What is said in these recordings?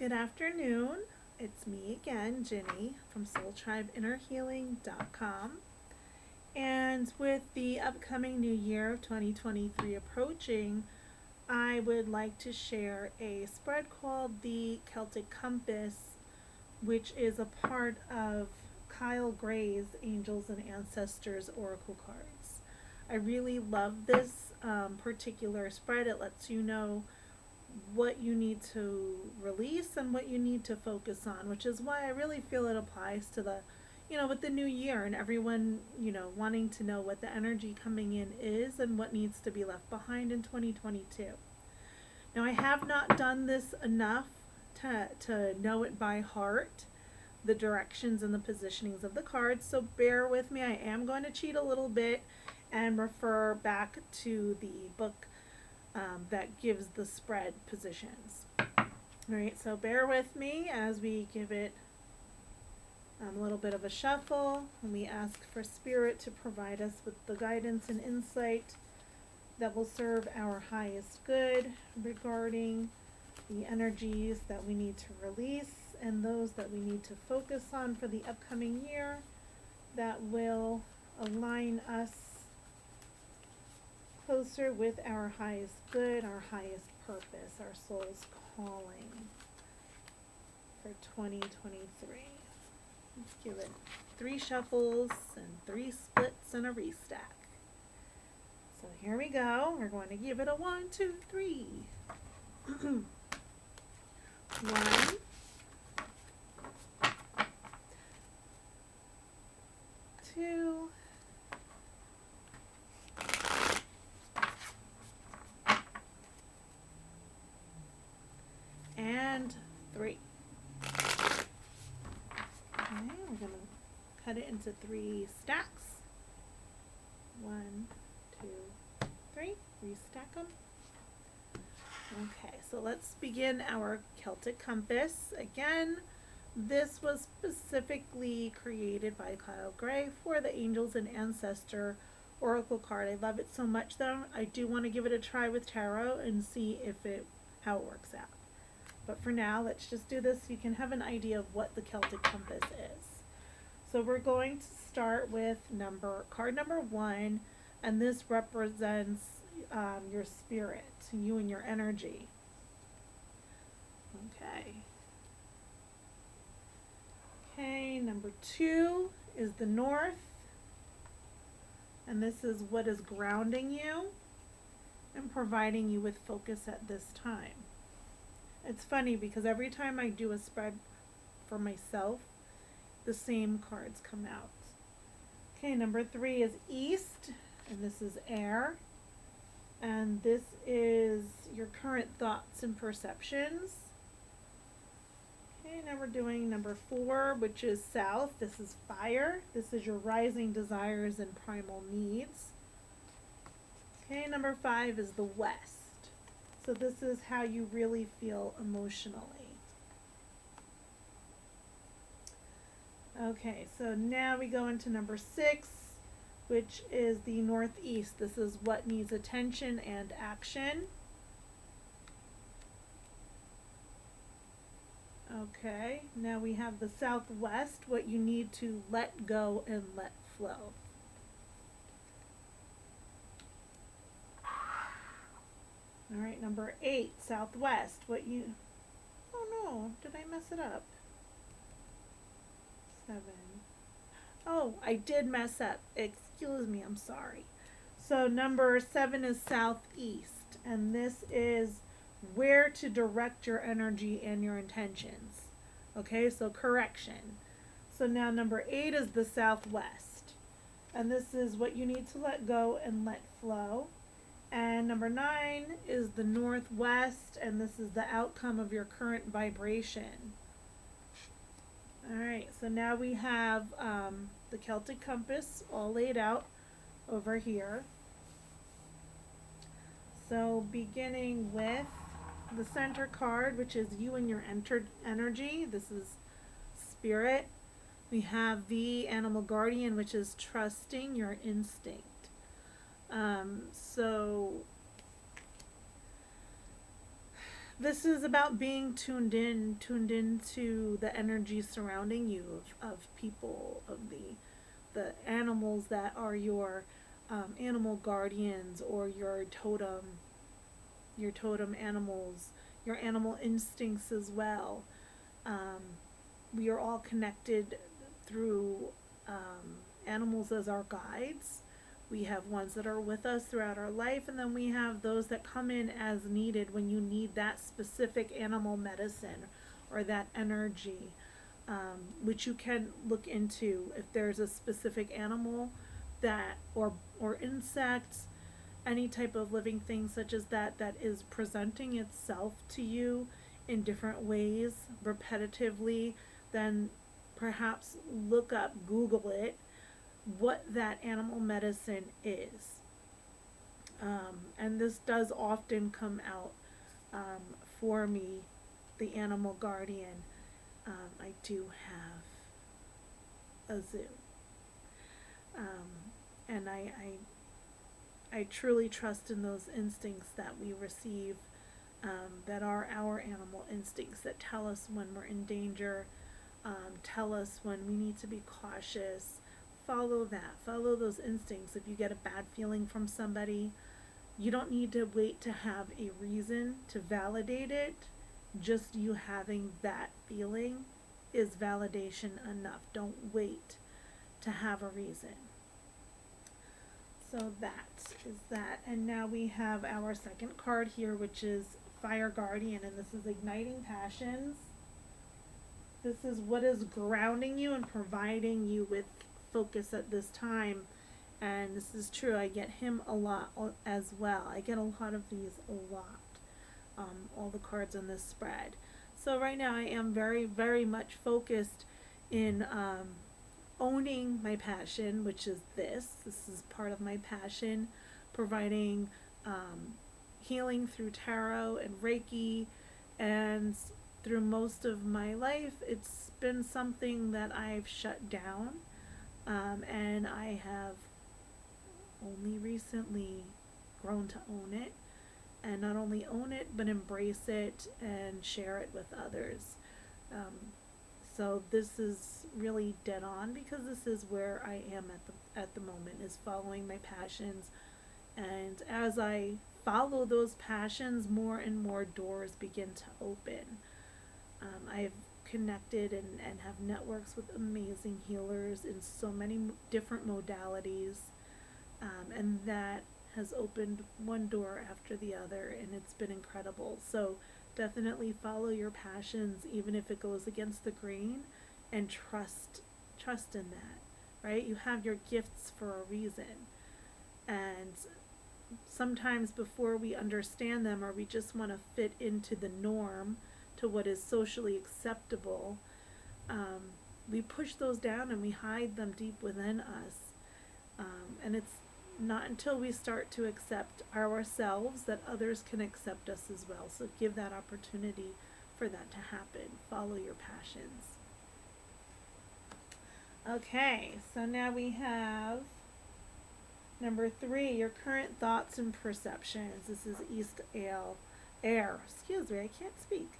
Good afternoon. It's me again, Ginny from SoulTribeInnerHealing.com. And with the upcoming new year of 2023 approaching, I would like to share a spread called the Celtic Compass, which is a part of Kyle Gray's Angels and Ancestors Oracle cards. I really love this particular spread. It lets you know what you need to release and what you need to focus on, which is why I really feel it applies to the, with the new year and everyone, wanting to know what the energy coming in is and what needs to be left behind in 2022. Now, I have not done this enough to know it by heart, the directions and the positionings of the cards, so bear with me. I am going to cheat a little bit and refer back to the book that gives the spread positions. All right, so bear with me as we give it a little bit of a shuffle, and we ask for Spirit to provide us with the guidance and insight that will serve our highest good regarding the energies that we need to release and those that we need to focus on for the upcoming year that will align us closer with our highest good, our highest purpose, our soul's calling for 2023. Let's give it 3 shuffles and 3 splits and a restack. So here we go. We're going to give it a 1, 2, 3. 1, 2, and 3. Okay, we're going to cut it into 3 stacks. 1, 2, 3. Restack them. Okay, so let's begin our Celtic Compass. Again, this was specifically created by Kyle Gray for the Angels and Ancestor Oracle card. I love it so much though. I do want to give it a try with tarot and see how it works out. But for now, let's just do this so you can have an idea of what the Celtic Compass is. So we're going to start with card number 1, and this represents your spirit, you and your energy. Okay, number 2 is the North, and this is what is grounding you and providing you with focus at this time. It's funny because every time I do a spread for myself, the same cards come out. Okay, number 3 is East, and this is air. And this is your current thoughts and perceptions. Okay, now we're doing number 4, which is South. This is fire. This is your rising desires and primal needs. Okay, number 5 is the West. So this is how you really feel emotionally. Okay, so now we go into number 6, which is the Northeast. This is what needs attention and action. Okay, now we have the Southwest, what you need to let go and let flow. All right, number 8, Southwest, oh no, did I mess it up? 7. Oh, I did mess up. Excuse me, I'm sorry. So number 7 is Southeast, and this is where to direct your energy and your intentions. Okay, so correction. So now number 8 is the Southwest, and this is what you need to let go and let flow. And number 9 is the Northwest, and this is the outcome of your current vibration. All right, so now we have the Celtic Compass all laid out over here. So beginning with the center card, which is you and your energy. This is Spirit. We have the Animal Guardian, which is trusting your instinct. So This is about being tuned into the energy surrounding you of people, of the animals that are your animal guardians, or your totem animals, your animal instincts as well. Um, we are all connected through animals as our guides. We have ones that are with us throughout our life, and then we have those that come in as needed when you need that specific animal medicine or that energy, which you can look into if there's a specific animal that or insects, any type of living thing such as that is presenting itself to you in different ways repetitively, then perhaps look up, Google it, what that animal medicine is. And this does often come out for me, the animal guardian. I do have a zoo. And I truly trust in those instincts that we receive, that are our animal instincts that tell us when we're in danger, tell us when we need to be cautious. Follow that. Follow those instincts. If you get a bad feeling from somebody, you don't need to wait to have a reason to validate it. Just you having that feeling is validation enough. Don't wait to have a reason. So that is that. And now we have our second card here, which is Fire Guardian, and this is igniting passions. This is what is grounding you and providing you with focus at this time. And this is true. I get him a lot as well. I get a lot of these a lot. All the cards on this spread. So right now I am very, very much focused in owning my passion, which is this. This is part of my passion, providing healing through tarot and Reiki, and through most of my life, it's been something that I've shut down, and I have only recently grown to own it, and not only own it, but embrace it and share it with others. So this is really dead on, because this is where I am at the moment, is following my passions. And as I follow those passions, more and more doors begin to open. I've connected and have networks with amazing healers in so many different modalities, and that has opened one door after the other, and it's been incredible. So definitely follow your passions, even if it goes against the grain, and trust in that, right? You have your gifts for a reason, and sometimes before we understand them, or we just want to fit into the norm, to what is socially acceptable, we push those down and we hide them deep within us, and it's not until we start to accept ourselves that others can accept us as well. So give that opportunity for that to happen. Follow your passions. Okay, so now we have number 3, your current thoughts and perceptions. This is East Air. Excuse me, I can't speak.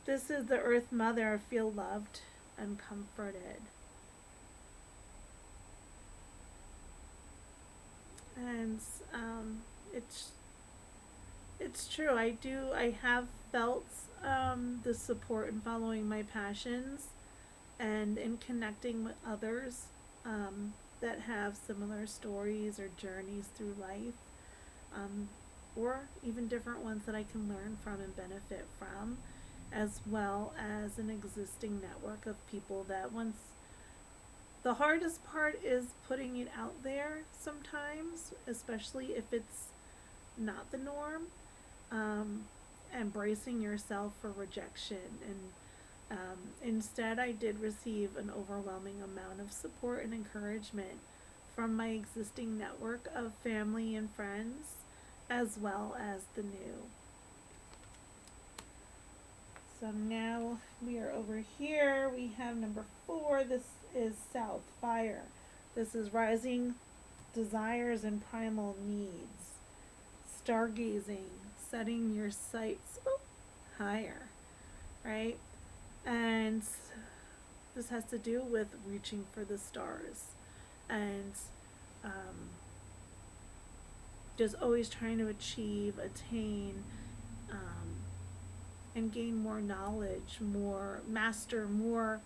This is the Earth Mother. Feel loved and comforted. And it's true. I have felt the support in following my passions, and in connecting with others that have similar stories or journeys through life, or even different ones that I can learn from and benefit from, as well as an existing network of people that once. The hardest part is putting it out there sometimes, especially if it's not the norm. Embracing yourself for rejection. And instead, I did receive an overwhelming amount of support and encouragement from my existing network of family and friends, as well as the new. So now we are over here. We have number 4. This is South, Fire. This is rising desires and primal needs. Stargazing, setting your sights higher, right? And this has to do with reaching for the stars and um, just always trying to achieve, attain, um, and gain more knowledge, more master, more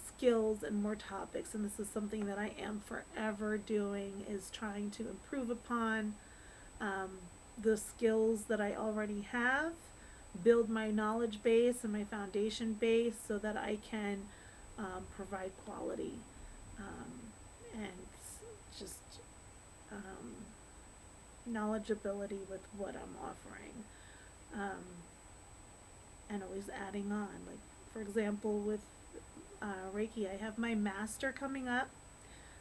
skills and more topics. And this is something that I am forever doing, is trying to improve upon um, the skills that I already have, build my knowledge base and my foundation base so that I can provide quality and just um, knowledgeability with what I'm offering, um, and always adding on. Like, for example, with Reiki, I have my master coming up.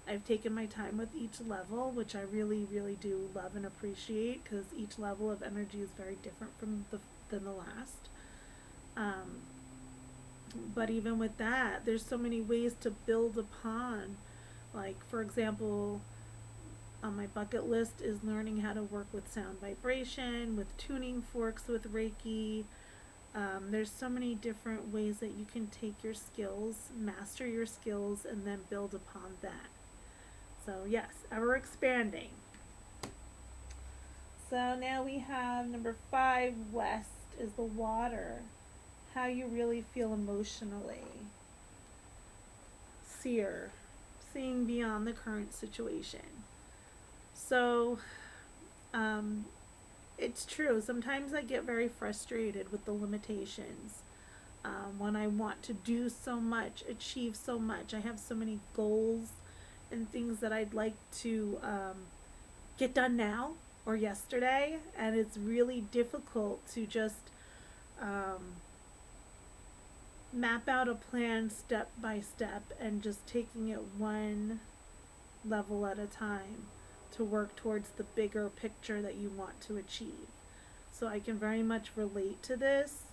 I've taken my time with each level, which I really, really do love and appreciate, because each level of energy is very different than the last. Um, but even with that, there's so many ways to build upon. Like, for example, on my bucket list is learning how to work with sound vibration, with tuning forks with Reiki. There's so many different ways that you can take your skills, master your skills, and then build upon that. So yes, ever expanding. So now we have number 5, West, is the water. How you really feel emotionally. Seer, seeing beyond the current situation. So, it's true. Sometimes I get very frustrated with the limitations. When I want to do so much, achieve so much, I have so many goals and things that I'd like to get done now or yesterday, and it's really difficult to just map out a plan step by step and just taking it one level at a time to work towards the bigger picture that you want to achieve. So I can very much relate to this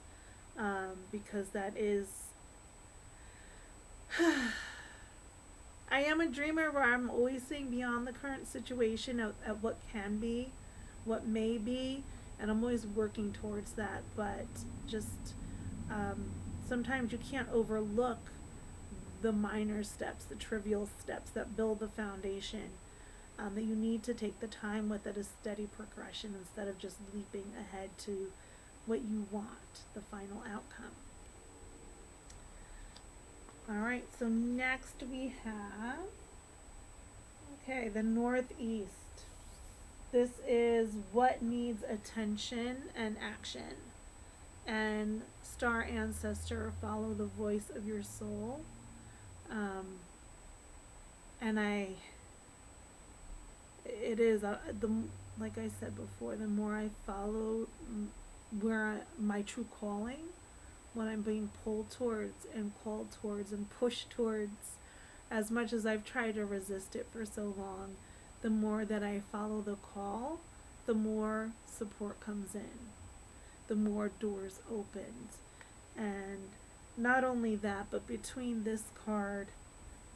because that is I am a dreamer where I'm always seeing beyond the current situation at what can be, what may be, and I'm always working towards that. But just sometimes you can't overlook the minor steps, the trivial steps that build the foundation, that you need to take the time with at a steady progression instead of just leaping ahead to what you want, the final outcome. All right, so next we have, okay, the Northeast. This is what needs attention and action. And Star Ancestor, follow the voice of your soul. And it is, like I said before, the more I follow my true calling, what I'm being pulled towards and called towards and pushed towards, as much as I've tried to resist it for so long, the more that I follow the call, the more support comes in, the more doors opened. And not only that, but between this card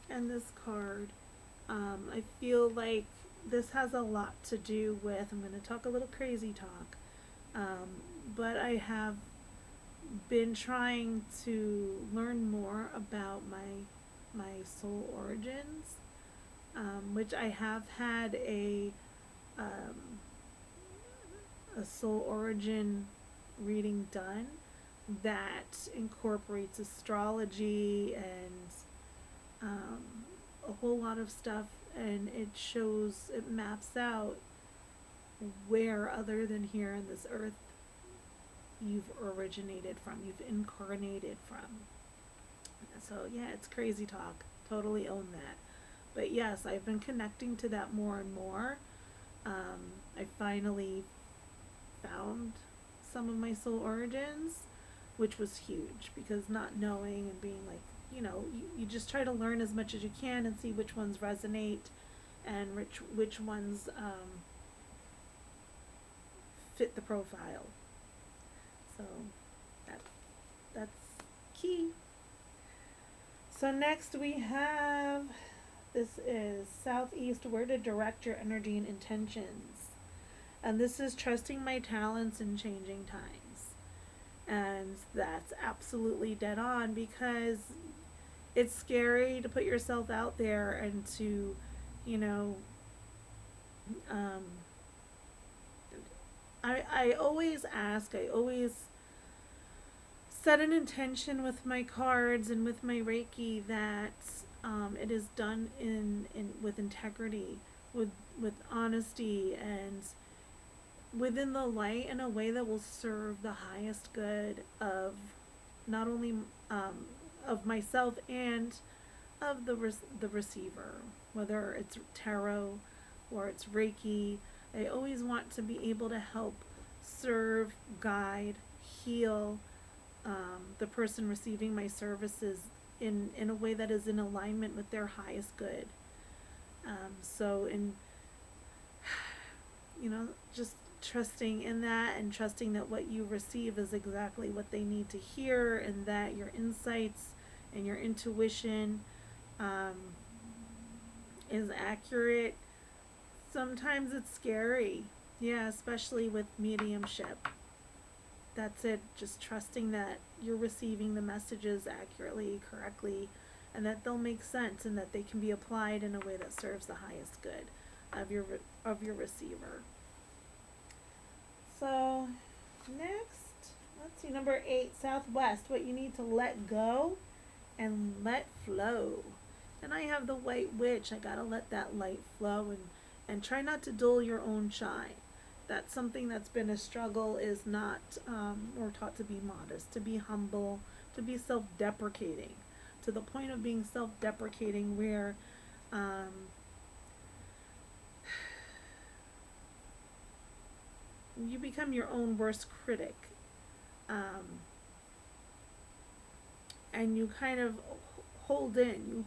and this card, I feel like this has a lot to do with, I'm going to talk a little crazy talk, but I have been trying to learn more about my soul origins, which I have had a soul origin reading done that incorporates astrology and a whole lot of stuff, and it maps out where other than here on this earth you've originated from, you've incarnated from. So yeah, it's crazy talk. Totally own that. But yes, I've been connecting to that more and more. I finally found some of my soul origins, which was huge, because not knowing and being like, you just try to learn as much as you can and see which ones resonate and which ones fit the profile. So that's key. So next we have, this is Southeast, where to direct your energy and intentions. And this is trusting my talents in changing times. And that's absolutely dead on, because it's scary to put yourself out there and to, you know, um, I always ask, I always set an intention with my cards and with my Reiki that it is done in with integrity, with with honesty, and within the light, in a way that will serve the highest good of not only of myself and of the receiver, whether it's tarot or it's Reiki. I always want to be able to help serve, guide, heal the person receiving my services in a way that is in alignment with their highest good. So in, just trusting in that, and trusting that what you receive is exactly what they need to hear, and that your insights and your intuition um, is accurate. Sometimes it's scary, yeah, especially with mediumship. That's it, just trusting that you're receiving the messages accurately, correctly, and that they'll make sense, and that they can be applied in a way that serves the highest good of your receiver. So next, let's see, number 8, Southwest, what you need to let go and let flow. And I have the White Witch. I gotta let that light flow, and try not to dull your own shine. That's something that's been a struggle, is not, we're taught to be modest, to be humble, to be self-deprecating, to the point of being self-deprecating where you become your own worst critic. And you kind of you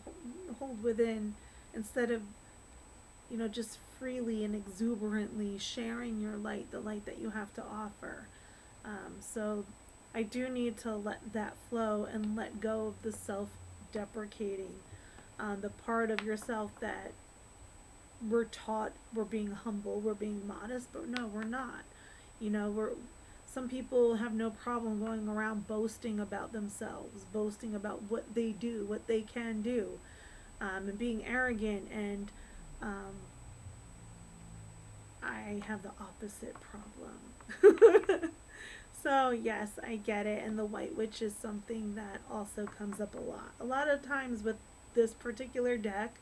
hold within, instead of, just freely and exuberantly sharing your light, the light that you have to offer. So I do need to let that flow and let go of the self-deprecating, the part of yourself that we're taught we're being humble, we're being modest, but no, we're not. Some people have no problem going around boasting about themselves, boasting about what they do, what they can do, and being arrogant. And I have the opposite problem. So yes, I get it. And the White Witch is something that also comes up a lot. A lot of times with this particular deck,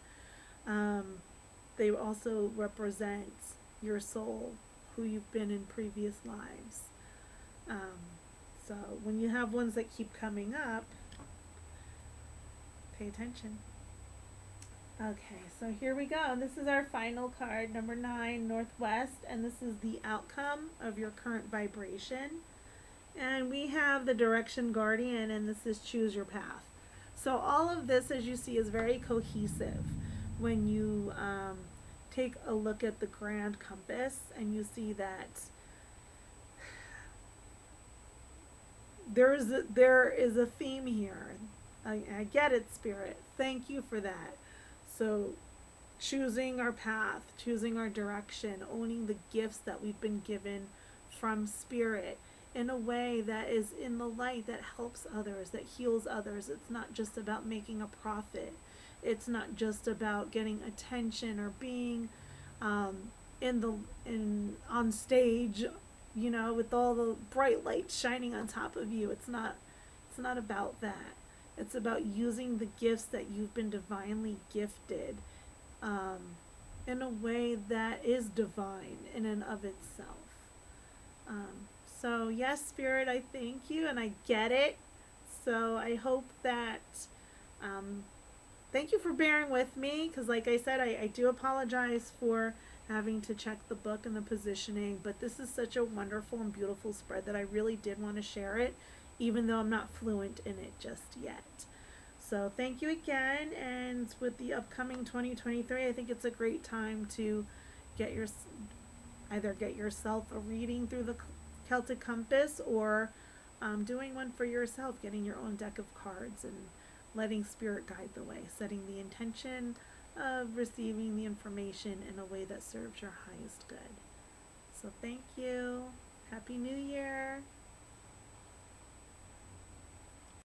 they also represent your soul, who you've been in previous lives. So when you have ones that keep coming up, pay attention. Okay, so here we go. This is our final card, number 9, Northwest, and this is the outcome of your current vibration. And we have the Direction Guardian, and this is Choose Your Path. So all of this, as you see, is very cohesive. When you take a look at the Grand Compass, and you see that there is a theme here. I get it, Spirit. Thank you for that. So choosing our path, choosing our direction, owning the gifts that we've been given from Spirit in a way that is in the light, that helps others, that heals others. It's not just about making a profit. It's not just about getting attention or being on stage, with all the bright lights shining on top of you. It's not about that. It's about using the gifts that you've been divinely gifted in a way that is divine in and of itself. So yes, Spirit, I thank you, and I get it. So I hope that thank you for bearing with me, because like I said, I do apologize for having to check the book and the positioning, but this is such a wonderful and beautiful spread that I really did want to share it, even though I'm not fluent in it just yet. So thank you again, and with the upcoming 2023, I think it's a great time to either get yourself a reading through the Celtic Compass, or doing one for yourself, getting your own deck of cards and letting Spirit guide the way, setting the intention of receiving the information in a way that serves your highest good. So thank you. Happy New Year.